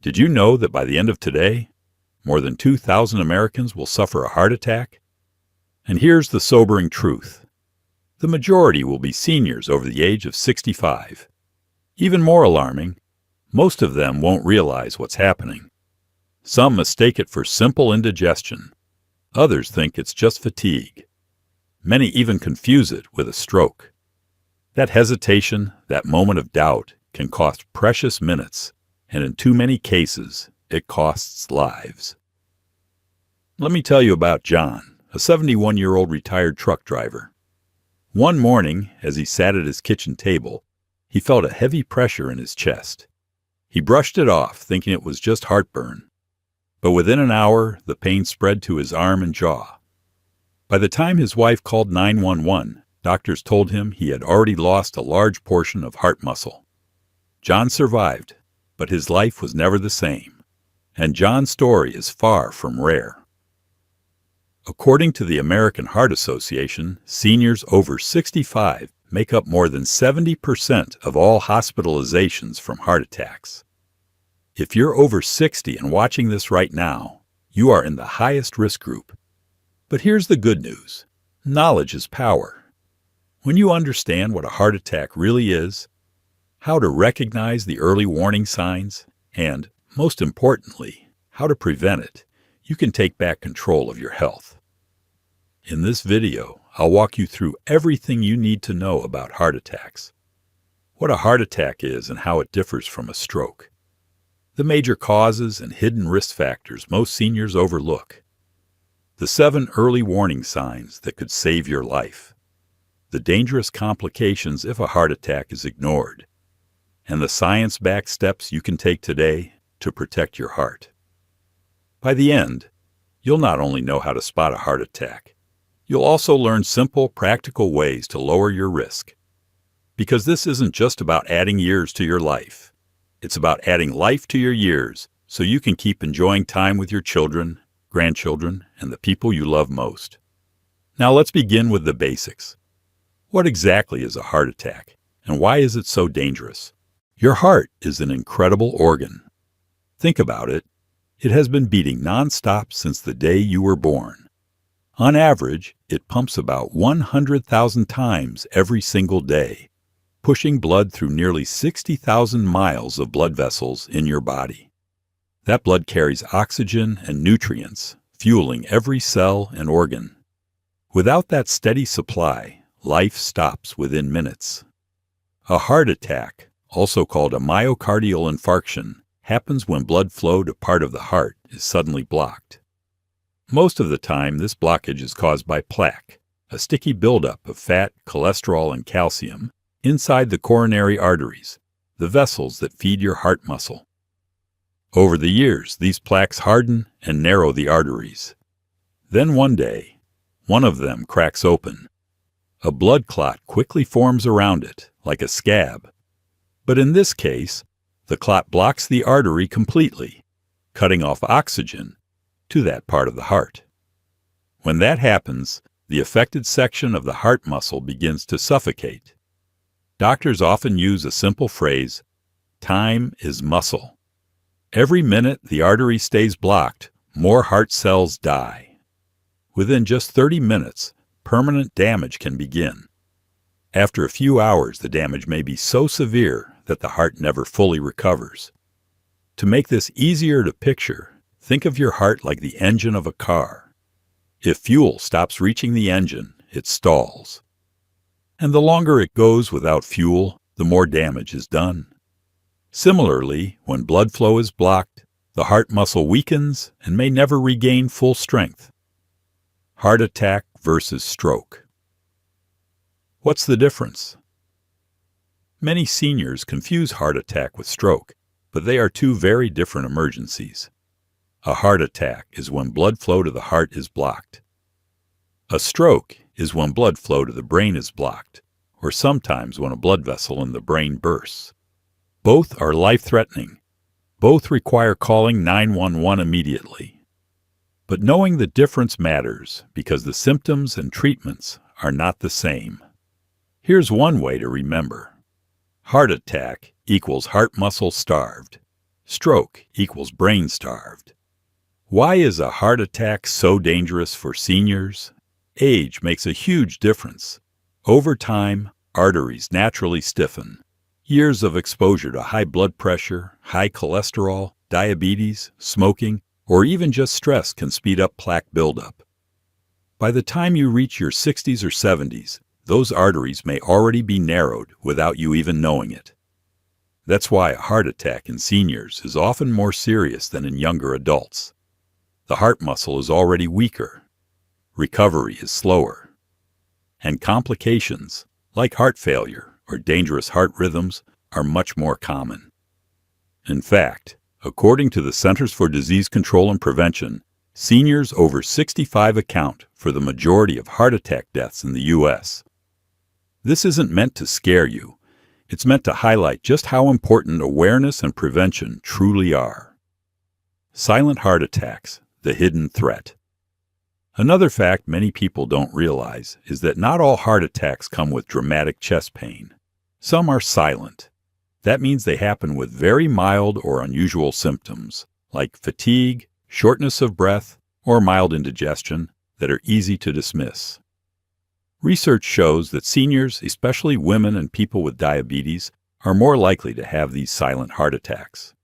Did you know that by the end of today, more than 2,000 Americans will suffer a heart attack? And here's the sobering truth. The majority will be seniors over the age of 65. Even more alarming, most of them won't realize what's happening. Some mistake it for simple indigestion. Others think it's just fatigue. Many even confuse it with a stroke. That hesitation, that moment of doubt, can cost precious minutes, and in too many cases, it costs lives. Let me tell you about John, a 71-year-old retired truck driver. One morning, as he sat at his kitchen table, he felt a heavy pressure in his chest. He brushed it off, thinking it was just heartburn. But within an hour, the pain spread to his arm and jaw. By the time his wife called 911, doctors told him he had already lost a large portion of heart muscle. John survived, but his life was never the same. And John's story is far from rare. According to the American Heart Association, seniors over 65 make up more than 70% of all hospitalizations from heart attacks. If you're over 60 and watching this right now, you are in the highest risk group. But here's the good news. Knowledge is power. When you understand what a heart attack really is, how to recognize the early warning signs, and, most importantly, how to prevent it, you can take back control of your health. In this video, I'll walk you through everything you need to know about heart attacks, what a heart attack is and how it differs from a stroke, the major causes and hidden risk factors most seniors overlook, the 7 early warning signs that could save your life, the dangerous complications if a heart attack is ignored, and the science-backed steps you can take today to protect your heart. By the end, you'll not only know how to spot a heart attack, you'll also learn simple, practical ways to lower your risk. Because this isn't just about adding years to your life. It's about adding life to your years so you can keep enjoying time with your children, grandchildren, and the people you love most. Now let's begin with the basics. What exactly is a heart attack, and why is it so dangerous? Your heart is an incredible organ. Think about it. It has been beating nonstop since the day you were born. On average, it pumps about 100,000 times every single day, pushing blood through nearly 60,000 miles of blood vessels in your body. That blood carries oxygen and nutrients, fueling every cell and organ. Without that steady supply, life stops within minutes. A heart attack, also called a myocardial infarction, happens when blood flow to part of the heart is suddenly blocked. Most of the time, this blockage is caused by plaque, a sticky buildup of fat, cholesterol, and calcium inside the coronary arteries, the vessels that feed your heart muscle. Over the years, these plaques harden and narrow the arteries. Then one day, one of them cracks open. A blood clot quickly forms around it, like a scab. But in this case, the clot blocks the artery completely, cutting off oxygen to that part of the heart. When that happens, the affected section of the heart muscle begins to suffocate. Doctors often use a simple phrase, "Time is muscle." Every minute the artery stays blocked, more heart cells die. Within just 30 minutes, permanent damage can begin. After a few hours, the damage may be so severe that the heart never fully recovers. To make this easier to picture, think of your heart like the engine of a car. If fuel stops reaching the engine, it stalls. And the longer it goes without fuel, the more damage is done. Similarly, when blood flow is blocked, the heart muscle weakens and may never regain full strength. Heart attack versus stroke. What's the difference? Many seniors confuse heart attack with stroke, but they are two very different emergencies. A heart attack is when blood flow to the heart is blocked. A stroke is when blood flow to the brain is blocked, or sometimes when a blood vessel in the brain bursts. Both are life-threatening. Both require calling 911 immediately. But knowing the difference matters because the symptoms and treatments are not the same. Here's one way to remember. Heart attack equals heart muscle starved. Stroke equals brain starved. Why is a heart attack so dangerous for seniors? Age makes a huge difference. Over time, arteries naturally stiffen. Years of exposure to high blood pressure, high cholesterol, diabetes, smoking, or even just stress can speed up plaque buildup. By the time you reach your 60s or 70s, those arteries may already be narrowed without you even knowing it. That's why a heart attack in seniors is often more serious than in younger adults. The heart muscle is already weaker. Recovery is slower. And complications, like heart failure or dangerous heart rhythms, are much more common. In fact, according to the Centers for Disease Control and Prevention, seniors over 65 account for the majority of heart attack deaths in the U.S. This isn't meant to scare you. It's meant to highlight just how important awareness and prevention truly are. Silent heart attacks, the hidden threat. Another fact many people don't realize is that not all heart attacks come with dramatic chest pain. Some are silent. That means they happen with very mild or unusual symptoms, like fatigue, shortness of breath, or mild indigestion, that are easy to dismiss. Research shows that seniors, especially women and people with diabetes, are more likely to have these silent heart attacks.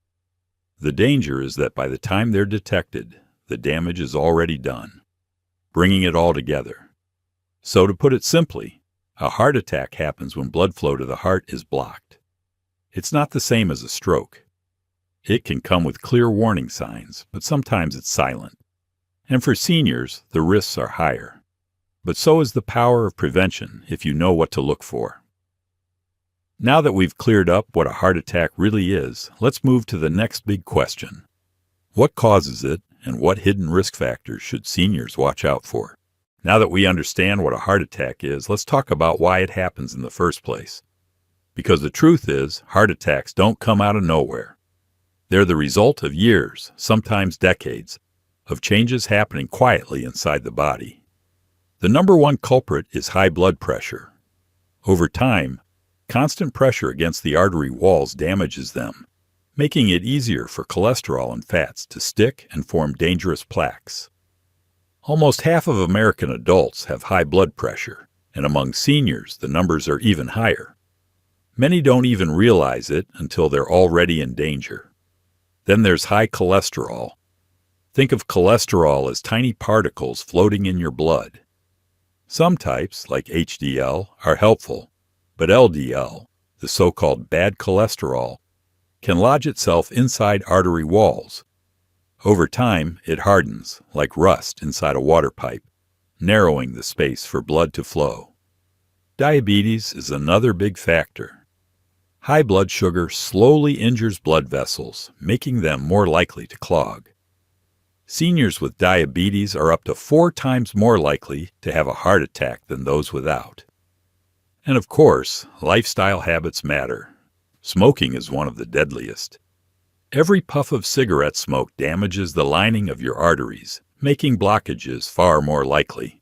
The danger is that by the time they're detected, the damage is already done, bringing it all together. So to put it simply, a heart attack happens when blood flow to the heart is blocked. It's not the same as a stroke. It can come with clear warning signs, but sometimes it's silent. And for seniors, the risks are higher. But so is the power of prevention if you know what to look for. Now that we've cleared up what a heart attack really is, let's move to the next big question. What causes it, and what hidden risk factors should seniors watch out for? Now that we understand what a heart attack is, let's talk about why it happens in the first place. Because the truth is, heart attacks don't come out of nowhere. They're the result of years, sometimes decades, of changes happening quietly inside the body. The number one culprit is high blood pressure. Over time, constant pressure against the artery walls damages them, making it easier for cholesterol and fats to stick and form dangerous plaques. Almost half of American adults have high blood pressure, and among seniors, the numbers are even higher. Many don't even realize it until they're already in danger. Then there's high cholesterol. Think of cholesterol as tiny particles floating in your blood. Some types, like HDL, are helpful, but LDL, the so-called bad cholesterol, can lodge itself inside artery walls. Over time, it hardens, like rust inside a water pipe, narrowing the space for blood to flow. Diabetes is another big factor. High blood sugar slowly injures blood vessels, making them more likely to clog. Seniors with diabetes are up to 4 times more likely to have a heart attack than those without. And of course, lifestyle habits matter. Smoking is one of the deadliest. Every puff of cigarette smoke damages the lining of your arteries, making blockages far more likely.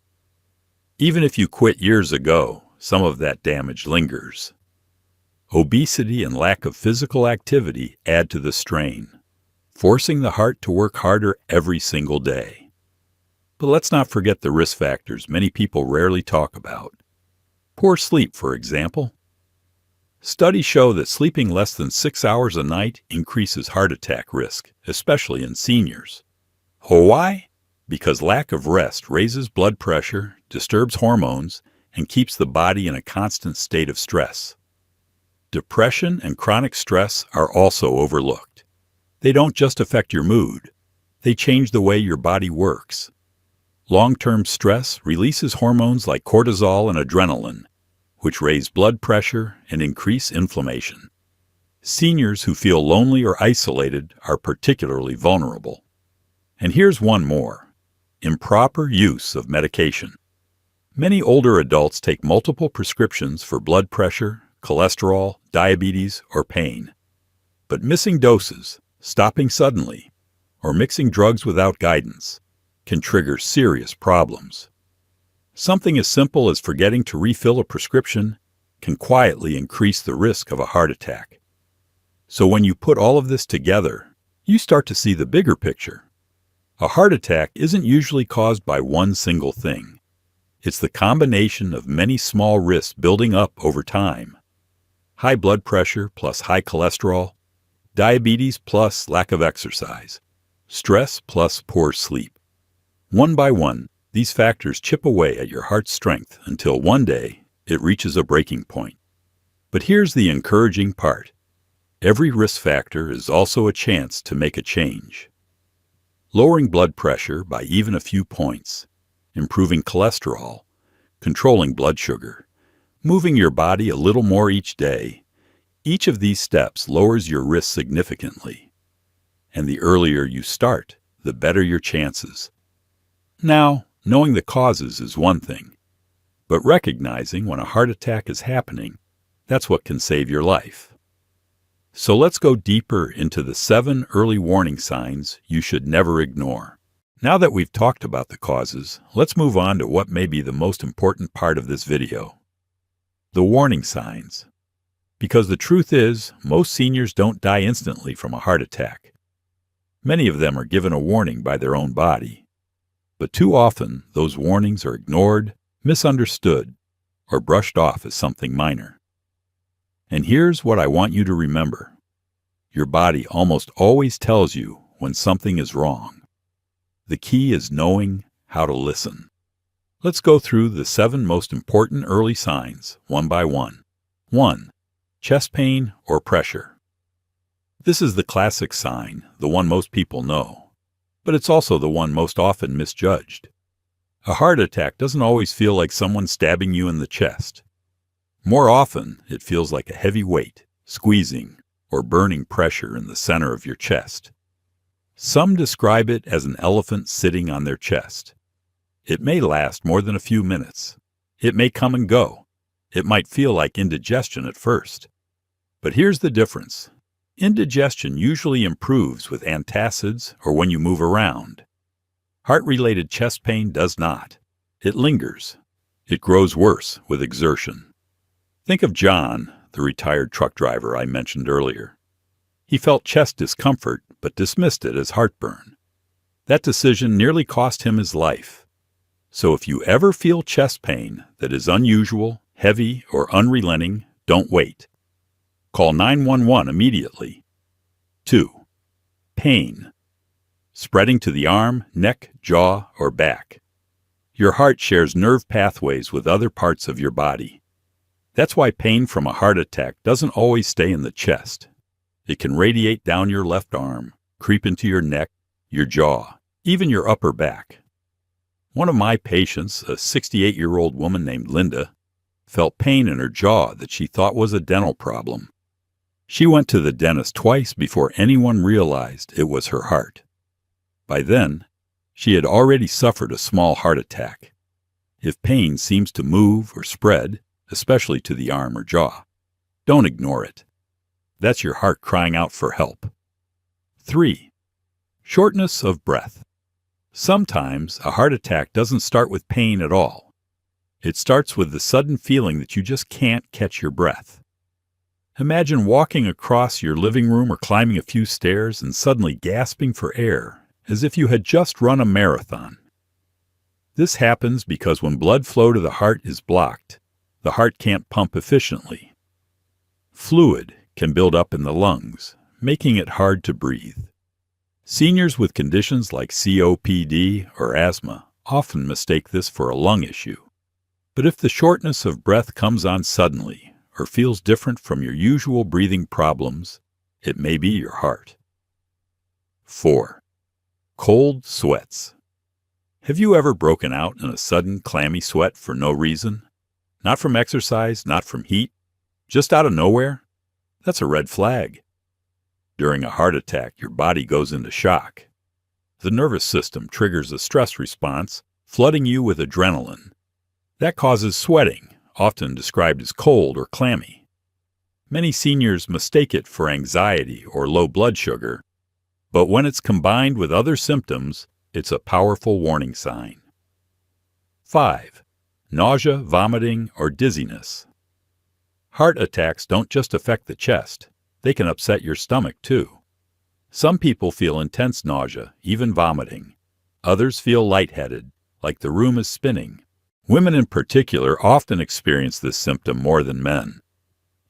Even if you quit years ago, some of that damage lingers. Obesity and lack of physical activity add to the strain, forcing the heart to work harder every single day. But let's not forget the risk factors many people rarely talk about. Poor sleep, for example. Studies show that sleeping less than 6 hours a night increases heart attack risk, especially in seniors. Why? Because lack of rest raises blood pressure, disturbs hormones, and keeps the body in a constant state of stress. Depression and chronic stress are also overlooked. They don't just affect your mood, they change the way your body works. Long-term stress releases hormones like cortisol and adrenaline, which raise blood pressure and increase inflammation. Seniors who feel lonely or isolated are particularly vulnerable. And here's one more: improper use of medication. Many older adults take multiple prescriptions for blood pressure, cholesterol, diabetes, or pain. But missing doses, stopping suddenly, or mixing drugs without guidance can trigger serious problems. Something as simple as forgetting to refill a prescription can quietly increase the risk of a heart attack. So when you put all of this together, you start to see the bigger picture. A heart attack isn't usually caused by one single thing. It's the combination of many small risks building up over time. High blood pressure plus high cholesterol, diabetes plus lack of exercise, stress plus poor sleep. One by one, these factors chip away at your heart's strength until one day it reaches a breaking point. But here's the encouraging part. Every risk factor is also a chance to make a change. Lowering blood pressure by even a few points, improving cholesterol, controlling blood sugar, moving your body a little more each day, each of these steps lowers your risk significantly. And the earlier you start, the better your chances. Now, knowing the causes is one thing, but recognizing when a heart attack is happening, that's what can save your life. So let's go deeper into the 7 early warning signs you should never ignore. Now that we've talked about the causes, let's move on to what may be the most important part of this video. The warning signs. Because the truth is, most seniors don't die instantly from a heart attack. Many of them are given a warning by their own body. But too often, those warnings are ignored, misunderstood, or brushed off as something minor. And here's what I want you to remember. Your body almost always tells you when something is wrong. The key is knowing how to listen. Let's go through the 7 most important early signs, one by one. 1. Chest pain or pressure. This is the classic sign, the one most people know, but it's also the one most often misjudged. A heart attack doesn't always feel like someone stabbing you in the chest. More often, it feels like a heavy weight, squeezing, or burning pressure in the center of your chest. Some describe it as an elephant sitting on their chest. It may last more than a few minutes. It may come and go. It might feel like indigestion at first. But here's the difference. Indigestion usually improves with antacids or when you move around. Heart-related chest pain does not. It lingers. It grows worse with exertion. Think of John, the retired truck driver I mentioned earlier. He felt chest discomfort but dismissed it as heartburn. That decision nearly cost him his life. So if you ever feel chest pain that is unusual, heavy, or unrelenting, don't wait. Call 911 immediately. 2. Pain. Spreading to the arm, neck, jaw, or back. Your heart shares nerve pathways with other parts of your body. That's why pain from a heart attack doesn't always stay in the chest. It can radiate down your left arm, creep into your neck, your jaw, even your upper back. One of my patients, a 68-year-old woman named Linda, felt pain in her jaw that she thought was a dental problem. She went to the dentist twice before anyone realized it was her heart. By then, she had already suffered a small heart attack. If pain seems to move or spread, especially to the arm or jaw, don't ignore it. That's your heart crying out for help. 3. Shortness of breath. Sometimes a heart attack doesn't start with pain at all. It starts with the sudden feeling that you just can't catch your breath. Imagine walking across your living room or climbing a few stairs and suddenly gasping for air, as if you had just run a marathon. This happens because when blood flow to the heart is blocked, the heart can't pump efficiently. Fluid can build up in the lungs, making it hard to breathe. Seniors with conditions like COPD or asthma often mistake this for a lung issue. But if the shortness of breath comes on suddenly or feels different from your usual breathing problems, it may be your heart. 4. Cold sweats. Have you ever broken out in a sudden clammy sweat for no reason? Not from exercise, not from heat, just out of nowhere? That's a red flag. During a heart attack, your body goes into shock. The nervous system triggers a stress response, flooding you with adrenaline. That causes sweating, often described as cold or clammy. Many seniors mistake it for anxiety or low blood sugar, but when it's combined with other symptoms, it's a powerful warning sign. 5. Nausea, vomiting, or dizziness. Heart attacks don't just affect the chest, they can upset your stomach too. Some people feel intense nausea, even vomiting. Others feel lightheaded, like the room is spinning. Women in particular often experience this symptom more than men.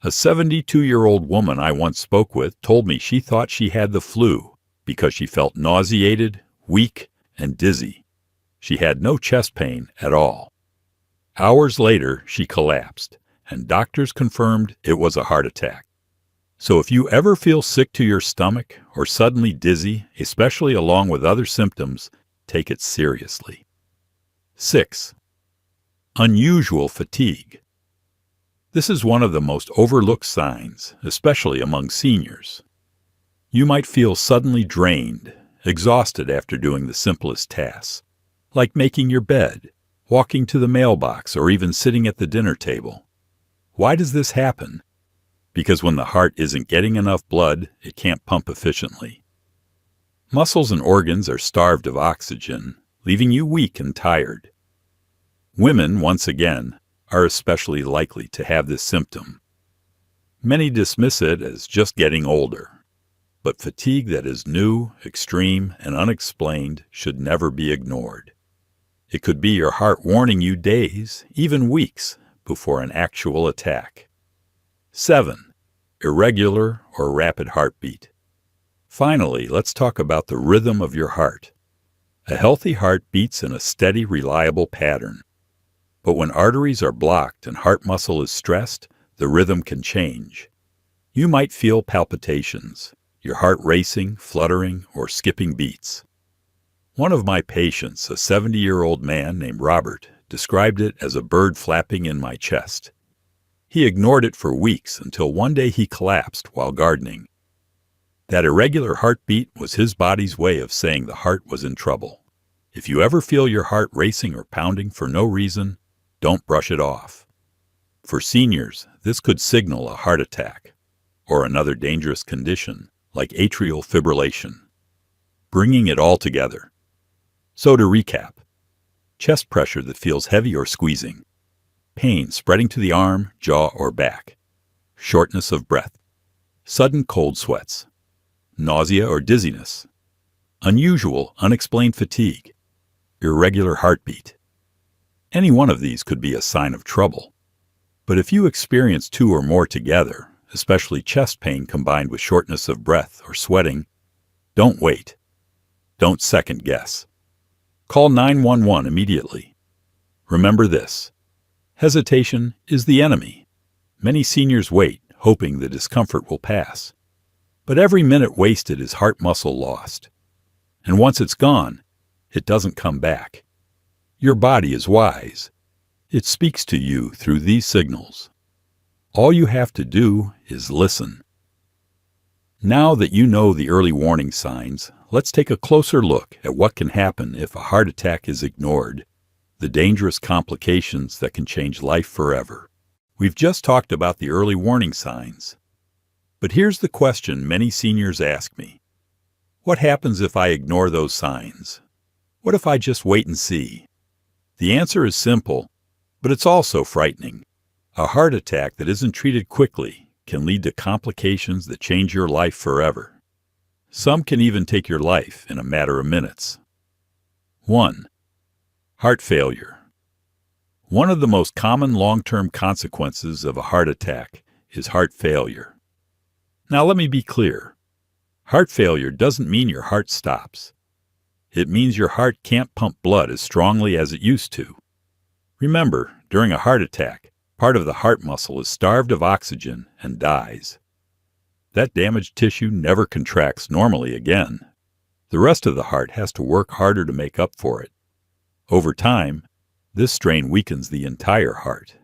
A 72-year-old woman I once spoke with told me she thought she had the flu because she felt nauseated, weak, and dizzy. She had no chest pain at all. Hours later, she collapsed, and doctors confirmed it was a heart attack. So if you ever feel sick to your stomach or suddenly dizzy, especially along with other symptoms, take it seriously. 6. Unusual fatigue. This is one of the most overlooked signs, especially among seniors. You might feel suddenly drained, exhausted after doing the simplest tasks, like making your bed, walking to the mailbox, or even sitting at the dinner table. Why does this happen? Because when the heart isn't getting enough blood, it can't pump efficiently. Muscles and organs are starved of oxygen, leaving you weak and tired. Women, once again, are especially likely to have this symptom. Many dismiss it as just getting older, but fatigue that is new, extreme, and unexplained should never be ignored. It could be your heart warning you days, even weeks, before an actual attack. 7. Irregular or rapid heartbeat. Finally, let's talk about the rhythm of your heart. A healthy heart beats in a steady, reliable pattern. But when arteries are blocked and heart muscle is stressed, the rhythm can change. You might feel palpitations, your heart racing, fluttering, or skipping beats. One of my patients, a 70-year-old man named Robert, described it as a bird flapping in my chest. He ignored it for weeks until one day he collapsed while gardening. That irregular heartbeat was his body's way of saying the heart was in trouble. If you ever feel your heart racing or pounding for no reason, don't brush it off. For seniors, this could signal a heart attack or another dangerous condition like atrial fibrillation. Bringing it all together. So to recap, chest pressure that feels heavy or squeezing, pain spreading to the arm, jaw, or back, shortness of breath, sudden cold sweats, nausea or dizziness, unusual, unexplained fatigue, irregular heartbeat. Any one of these could be a sign of trouble. But if you experience two or more together, especially chest pain combined with shortness of breath or sweating, don't wait. Don't second guess. Call 911 immediately. Remember this: hesitation is the enemy. Many seniors wait, hoping the discomfort will pass. But every minute wasted is heart muscle lost. And once it's gone, it doesn't come back. Your body is wise. It speaks to you through these signals. All you have to do is listen. Now that you know the early warning signs, let's take a closer look at what can happen if a heart attack is ignored, the dangerous complications that can change life forever. We've just talked about the early warning signs. But here's the question many seniors ask me. What happens if I ignore those signs? What if I just wait and see? The answer is simple, but it's also frightening. A heart attack that isn't treated quickly can lead to complications that change your life forever. Some can even take your life in a matter of minutes. 1. Heart failure. One of the most common long-term consequences of a heart attack is heart failure. Now let me be clear. Heart failure doesn't mean your heart stops. It means your heart can't pump blood as strongly as it used to. Remember, during a heart attack, part of the heart muscle is starved of oxygen and dies. That damaged tissue never contracts normally again. The rest of the heart has to work harder to make up for it. Over time, this strain weakens the entire heart.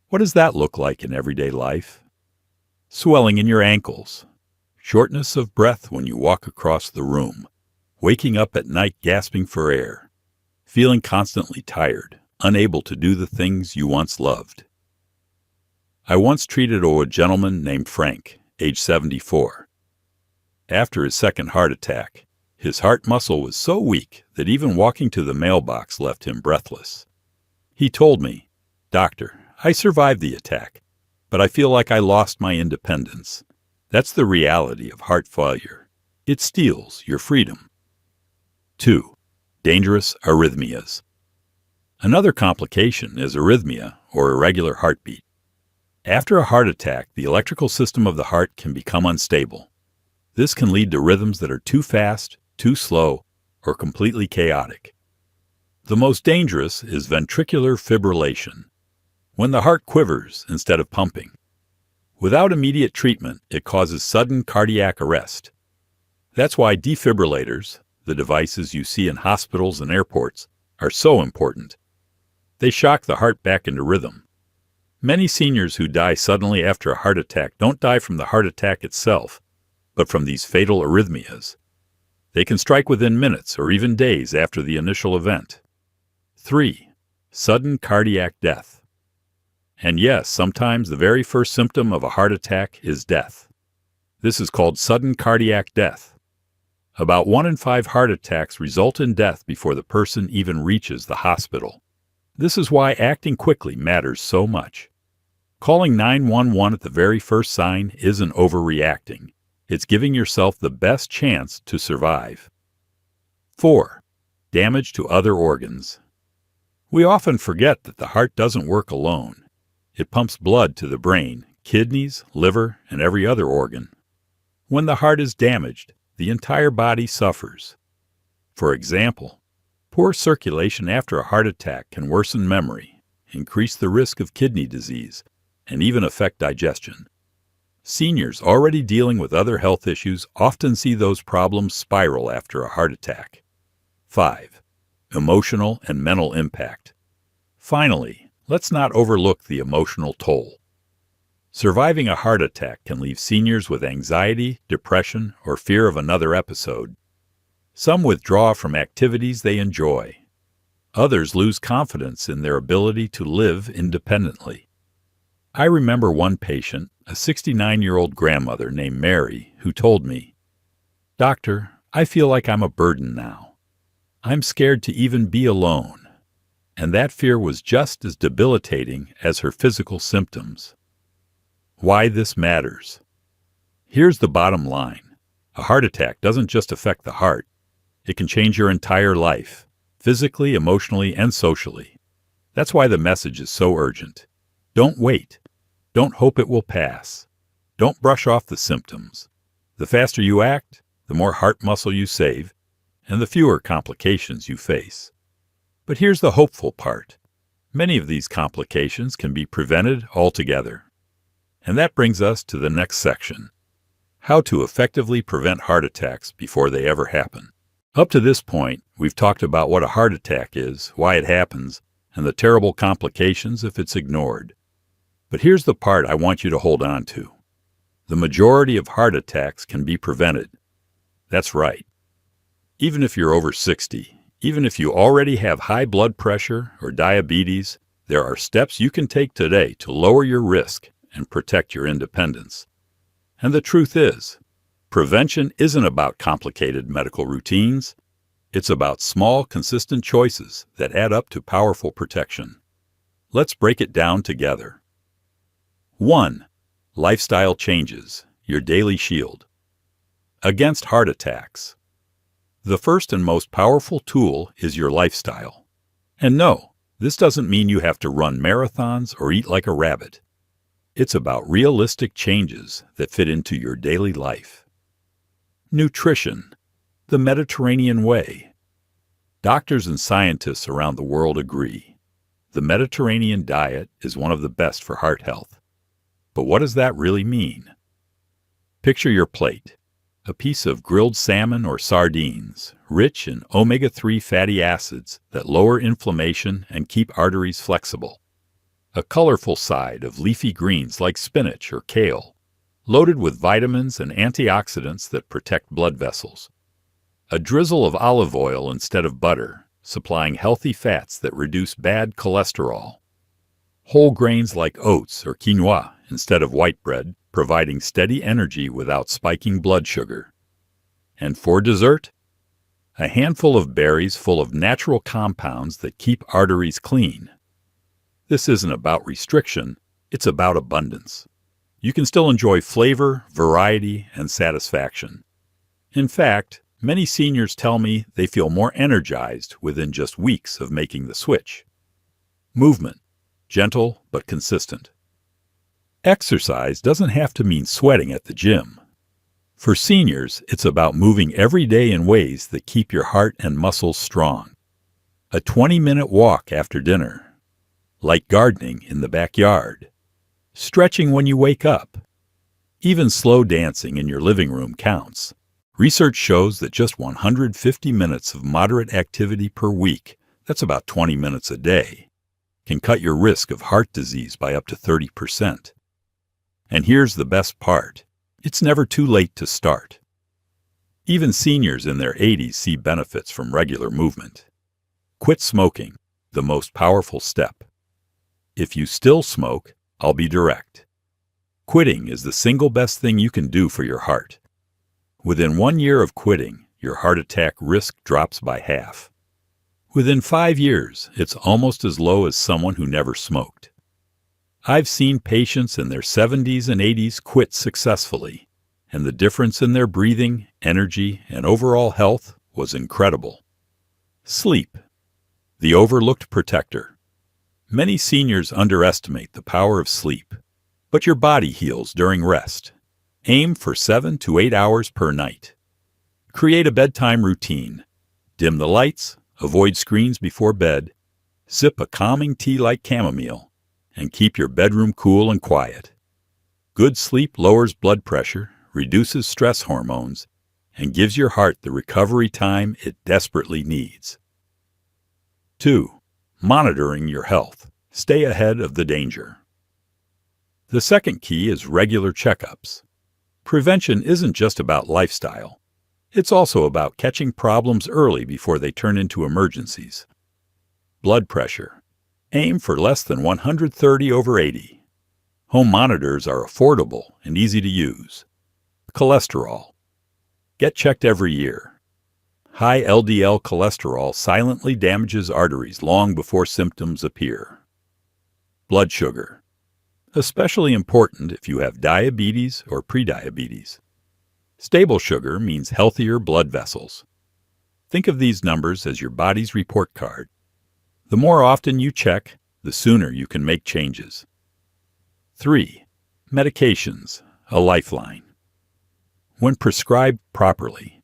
What does that look like in everyday life? Swelling in your ankles, shortness of breath when you walk across the room, waking up at night gasping for air, feeling constantly tired, unable to do the things you once loved. I once treated a gentleman named Frank, age 74. After his second heart attack, his heart muscle was so weak that even walking to the mailbox left him breathless. He told me, "Doctor, I survived the attack, but I feel like I lost my independence." That's the reality of heart failure. It steals your freedom. 2. Dangerous arrhythmias. Another complication is arrhythmia, or irregular heartbeat. After a heart attack, the electrical system of the heart can become unstable. This can lead to rhythms that are too fast, too slow, or completely chaotic. The most dangerous is ventricular fibrillation, when the heart quivers instead of pumping. Without immediate treatment, it causes sudden cardiac arrest. That's why defibrillators, the devices you see in hospitals and airports, are so important. They shock the heart back into rhythm. Many seniors who die suddenly after a heart attack don't die from the heart attack itself, but from these fatal arrhythmias. They can strike within minutes or even days after the initial event. 3. Sudden cardiac death. And yes, sometimes the very first symptom of a heart attack is death. This is called sudden cardiac death. About 1 in 5 heart attacks result in death before the person even reaches the hospital. This is why acting quickly matters so much. Calling 911 at the very first sign isn't overreacting. It's giving yourself the best chance to survive. 4. Damage to other organs. We often forget that the heart doesn't work alone. It pumps blood to the brain, kidneys, liver, and every other organ. When the heart is damaged, the entire body suffers. For example, poor circulation after a heart attack can worsen memory, increase the risk of kidney disease, and even affect digestion. Seniors already dealing with other health issues often see those problems spiral after a heart attack. 5. Emotional and mental impact. Finally, let's not overlook the emotional toll. Surviving a heart attack can leave seniors with anxiety, depression, or fear of another episode. Some withdraw from activities they enjoy. Others lose confidence in their ability to live independently. I remember one patient, a 69-year-old grandmother named Mary, who told me, "Doctor, I feel like I'm a burden now. I'm scared to even be alone." And that fear was just as debilitating as her physical symptoms. Why this matters. Here's the bottom line. A heart attack doesn't just affect the heart. It can change your entire life, physically, emotionally, and socially. That's why the message is so urgent. Don't wait. Don't hope it will pass. Don't brush off the symptoms. The faster you act, the more heart muscle you save, and the fewer complications you face. But here's the hopeful part. Many of these complications can be prevented altogether. And that brings us to the next section. How to effectively prevent heart attacks before they ever happen. Up to this point, we've talked about what a heart attack is, why it happens, and the terrible complications if it's ignored. But here's the part I want you to hold on to. The majority of heart attacks can be prevented. That's right. Even if you're over 60, even if you already have high blood pressure or diabetes, there are steps you can take today to lower your risk and protect your independence. And the truth is, prevention isn't about complicated medical routines. It's about small, consistent choices that add up to powerful protection. Let's break it down together. 1. Lifestyle changes, your daily shield. Against heart attacks. The first and most powerful tool is your lifestyle. And no, this doesn't mean you have to run marathons or eat like a rabbit. It's about realistic changes that fit into your daily life. Nutrition, the Mediterranean way. Doctors and scientists around the world agree. The Mediterranean diet is one of the best for heart health. But what does that really mean? Picture your plate. A piece of grilled salmon or sardines, rich in omega-3 fatty acids that lower inflammation and keep arteries flexible. A colorful side of leafy greens like spinach or kale, loaded with vitamins and antioxidants that protect blood vessels. A drizzle of olive oil instead of butter, supplying healthy fats that reduce bad cholesterol. Whole grains like oats or quinoa instead of white bread, providing steady energy without spiking blood sugar. And for dessert, a handful of berries full of natural compounds that keep arteries clean. This isn't about restriction, it's about abundance. You can still enjoy flavor, variety, and satisfaction. In fact, many seniors tell me they feel more energized within just weeks of making the switch. Movement, gentle but consistent. Exercise doesn't have to mean sweating at the gym. For seniors, it's about moving every day in ways that keep your heart and muscles strong. A 20-minute walk after dinner, light gardening in the backyard, stretching when you wake up. Even slow dancing in your living room counts. Research shows that just 150 minutes of moderate activity per week, that's about 20 minutes a day, can cut your risk of heart disease by up to 30%. And here's the best part. It's never too late to start. Even seniors in their 80s see benefits from regular movement. Quit smoking, the most powerful step. If you still smoke, I'll be direct. Quitting is the single best thing you can do for your heart. Within 1 year of quitting, your heart attack risk drops by half. Within 5 years, it's almost as low as someone who never smoked. I've seen patients in their 70s and 80s quit successfully, and the difference in their breathing, energy, and overall health was incredible. Sleep, the overlooked protector. Many seniors underestimate the power of sleep, but your body heals during rest. Aim for 7 to 8 hours per night. Create a bedtime routine. Dim the lights, avoid screens before bed, sip a calming tea like chamomile, and keep your bedroom cool and quiet. Good sleep lowers blood pressure, reduces stress hormones, and gives your heart the recovery time it desperately needs. 2. Monitoring your health. Stay ahead of the danger. The second key is regular checkups. Prevention isn't just about lifestyle. It's also about catching problems early before they turn into emergencies. Blood pressure. Aim for less than 130/80. Home monitors are affordable and easy to use. Cholesterol. Get checked every year. High LDL cholesterol silently damages arteries long before symptoms appear. Blood sugar. Especially important if you have diabetes or prediabetes. Stable sugar means healthier blood vessels. Think of these numbers as your body's report card. The more often you check, the sooner you can make changes. 3. Medications, a lifeline. When prescribed properly.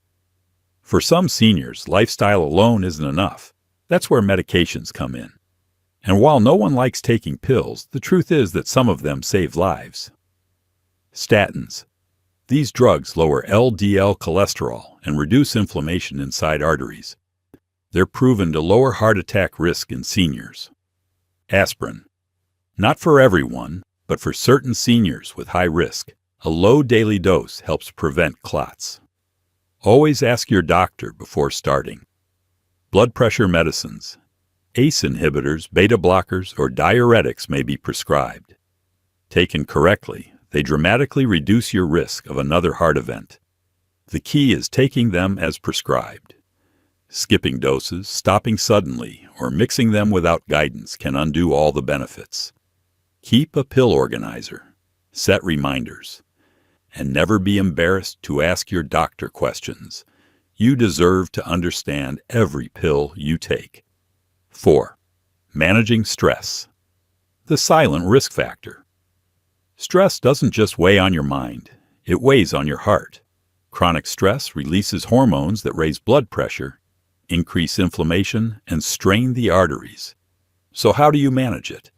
For some seniors, lifestyle alone isn't enough. That's where medications come in. And while no one likes taking pills, the truth is that some of them save lives. Statins. These drugs lower LDL cholesterol and reduce inflammation inside arteries. They're proven to lower heart attack risk in seniors. Aspirin. Not for everyone, but for certain seniors with high risk, a low daily dose helps prevent clots. Always ask your doctor before starting. Blood pressure medicines. ACE inhibitors, beta blockers, or diuretics may be prescribed. Taken correctly, they dramatically reduce your risk of another heart event. The key is taking them as prescribed. Skipping doses, stopping suddenly, or mixing them without guidance can undo all the benefits. Keep a pill organizer. Set reminders. And never be embarrassed to ask your doctor questions. You deserve to understand every pill you take. 4. Managing stress. The silent risk factor. Stress doesn't just weigh on your mind, it weighs on your heart. Chronic stress releases hormones that raise blood pressure, increase inflammation, and strain the arteries. So how do you manage it?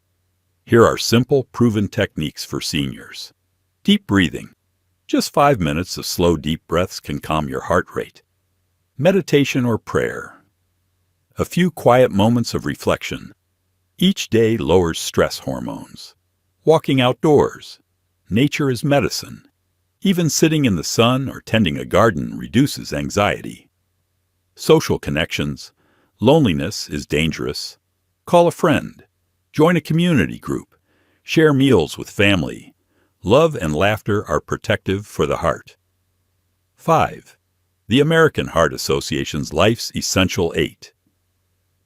Here are simple, proven techniques for seniors. Deep breathing. Just 5 minutes of slow, deep breaths can calm your heart rate. Meditation or prayer. A few quiet moments of reflection. Each day lowers stress hormones. Walking outdoors. Nature is medicine. Even sitting in the sun or tending a garden reduces anxiety. Social connections. Loneliness is dangerous. Call a friend. Join a community group. Share meals with family. Love and laughter are protective for the heart. 5. The American Heart Association's Life's Essential 8.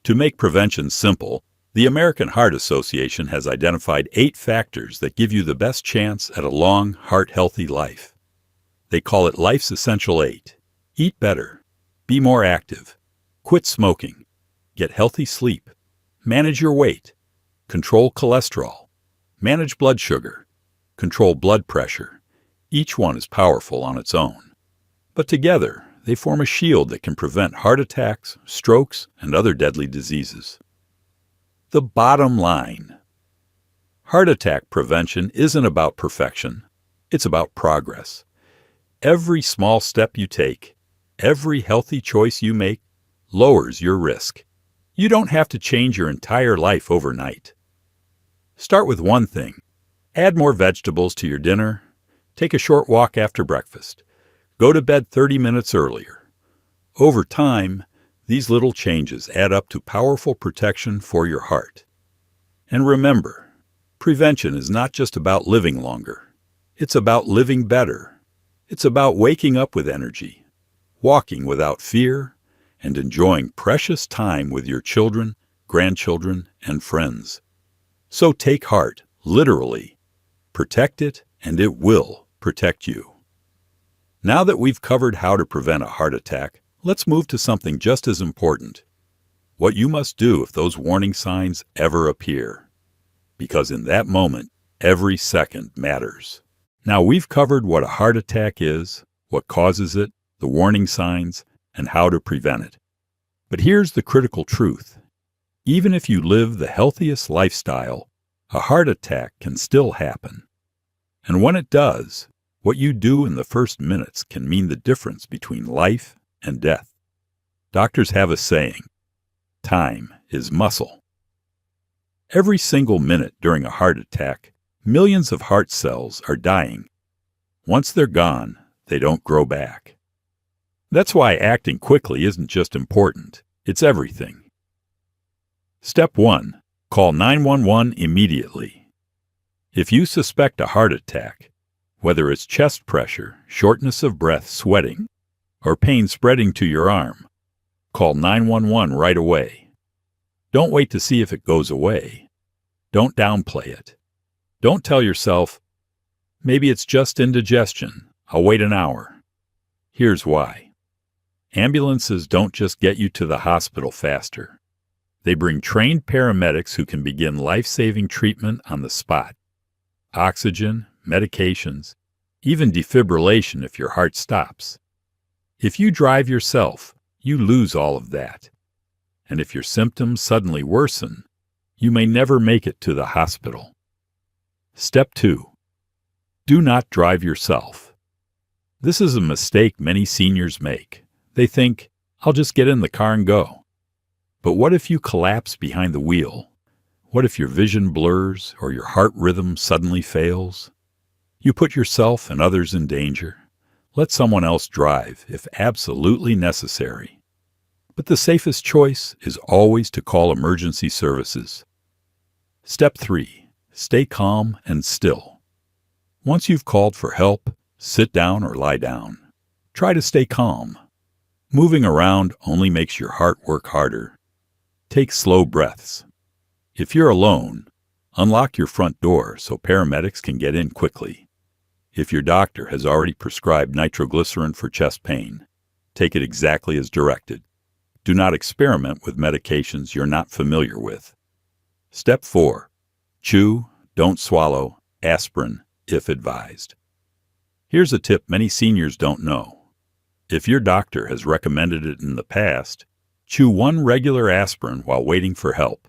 To make prevention simple, the American Heart Association has identified 8 factors that give you the best chance at a long, heart-healthy life. They call it Life's Essential 8. Eat better. Be more active. Quit smoking. Get healthy sleep. Manage your weight. Control cholesterol. Manage blood sugar. Control blood pressure. Each one is powerful on its own. But together, they form a shield that can prevent heart attacks, strokes, and other deadly diseases. The bottom line. Heart attack prevention isn't about perfection. It's about progress. Every small step you take, every healthy choice you make, lowers your risk. You don't have to change your entire life overnight. Start with one thing. Add more vegetables to your dinner. Take a short walk after breakfast. Go to bed 30 minutes earlier. Over time, these little changes add up to powerful protection for your heart. And remember, prevention is not just about living longer. It's about living better. It's about waking up with energy, walking without fear, and enjoying precious time with your children, grandchildren, and friends. So take heart, literally. Protect it, and it will protect you. Now that we've covered how to prevent a heart attack, let's move to something just as important. What you must do if those warning signs ever appear. Because in that moment, every second matters. Now we've covered what a heart attack is, what causes it, the warning signs, and how to prevent it. But here's the critical truth. Even if you live the healthiest lifestyle, a heart attack can still happen. And when it does, what you do in the first minutes can mean the difference between life and death. Doctors have a saying, time is muscle. Every single minute during a heart attack, millions of heart cells are dying. Once they're gone, they don't grow back. That's why acting quickly isn't just important, it's everything. Step 1. Call 911 immediately. If you suspect a heart attack, whether it's chest pressure, shortness of breath, sweating, or pain spreading to your arm, call 911 right away. Don't wait to see if it goes away. Don't downplay it. Don't tell yourself, maybe it's just indigestion, I'll wait an hour. Here's why. Ambulances don't just get you to the hospital faster. They bring trained paramedics who can begin life-saving treatment on the spot. Oxygen, medications, even defibrillation if your heart stops. If you drive yourself, you lose all of that. And if your symptoms suddenly worsen, you may never make it to the hospital. Step 2. Do not drive yourself. This is a mistake many seniors make. They think, I'll just get in the car and go. But what if you collapse behind the wheel? What if your vision blurs or your heart rhythm suddenly fails? You put yourself and others in danger. Let someone else drive if absolutely necessary. But the safest choice is always to call emergency services. Step 3. Stay calm and still. Once you've called for help, sit down or lie down. Try to stay calm. Moving around only makes your heart work harder. Take slow breaths. If you're alone, unlock your front door so paramedics can get in quickly. If your doctor has already prescribed nitroglycerin for chest pain, take it exactly as directed. Do not experiment with medications you're not familiar with. Step 4. Chew, don't swallow, aspirin if advised. Here's a tip many seniors don't know. If your doctor has recommended it in the past, chew one regular aspirin while waiting for help.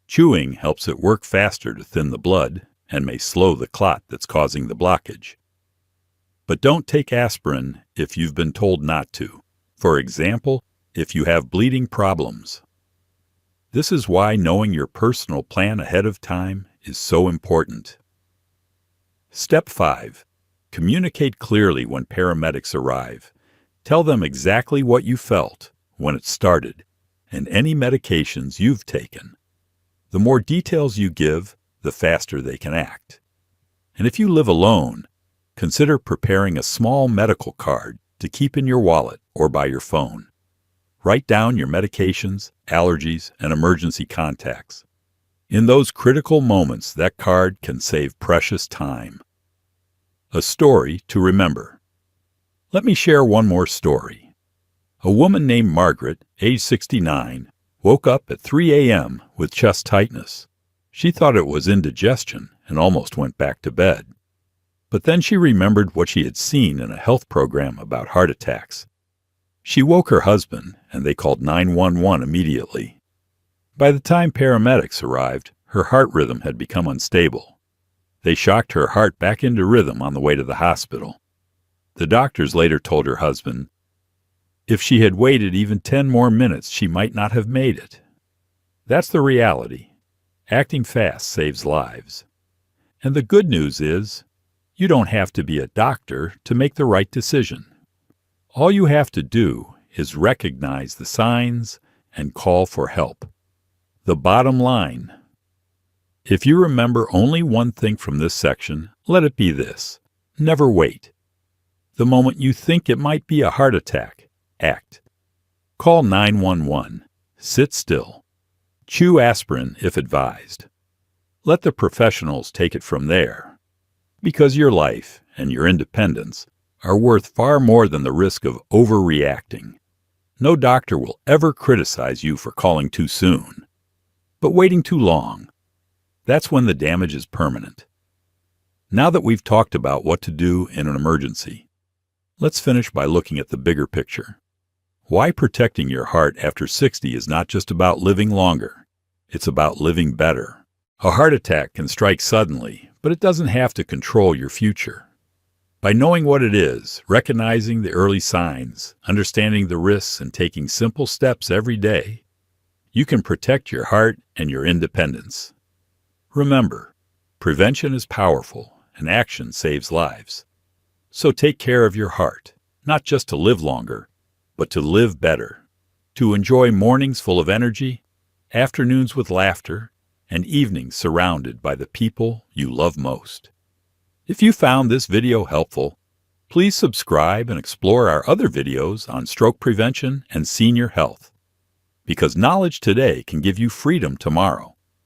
Chewing helps it work faster to thin the blood and may slow the clot that's causing the blockage. But don't take aspirin if you've been told not to. For example, if you have bleeding problems. This is why knowing your personal plan ahead of time is so important. Step 5. Communicate clearly when paramedics arrive. Tell them exactly what you felt when it started and any medications you've taken. The more details you give, the faster they can act. And if you live alone, consider preparing a small medical card to keep in your wallet or by your phone. Write down your medications, allergies, and emergency contacts. In those critical moments, that card can save precious time. A story to remember. Let me share one more story. A woman named Margaret, age 69, woke up at 3 a.m. with chest tightness. She thought it was indigestion and almost went back to bed. But then she remembered what she had seen in a health program about heart attacks. She woke her husband, and they called 911 immediately. By the time paramedics arrived, her heart rhythm had become unstable. They shocked her heart back into rhythm on the way to the hospital. The doctors later told her husband, if she had waited even 10 more minutes, she might not have made it. That's the reality. Acting fast saves lives. And the good news is, you don't have to be a doctor to make the right decision. All you have to do is recognize the signs and call for help. The bottom line: if you remember only one thing from this section, let it be this: never wait. The moment you think it might be a heart attack, act. Call 911. Sit still. Chew aspirin if advised. Let the professionals take it from there. Because your life and your independence are worth far more than the risk of overreacting. No doctor will ever criticize you for calling too soon. But waiting too long, that's when the damage is permanent. Now that we've talked about what to do in an emergency, let's finish by looking at the bigger picture. Why protecting your heart after 60 is not just about living longer. It's about living better. A heart attack can strike suddenly, but it doesn't have to control your future. By knowing what it is, recognizing the early signs, understanding the risks, and taking simple steps every day, you can protect your heart and your independence. Remember, prevention is powerful and action saves lives. So take care of your heart, not just to live longer, but to live better, to enjoy mornings full of energy, afternoons with laughter, and evenings surrounded by the people you love most. If you found this video helpful, please subscribe and explore our other videos on stroke prevention and senior health, because knowledge today can give you freedom tomorrow.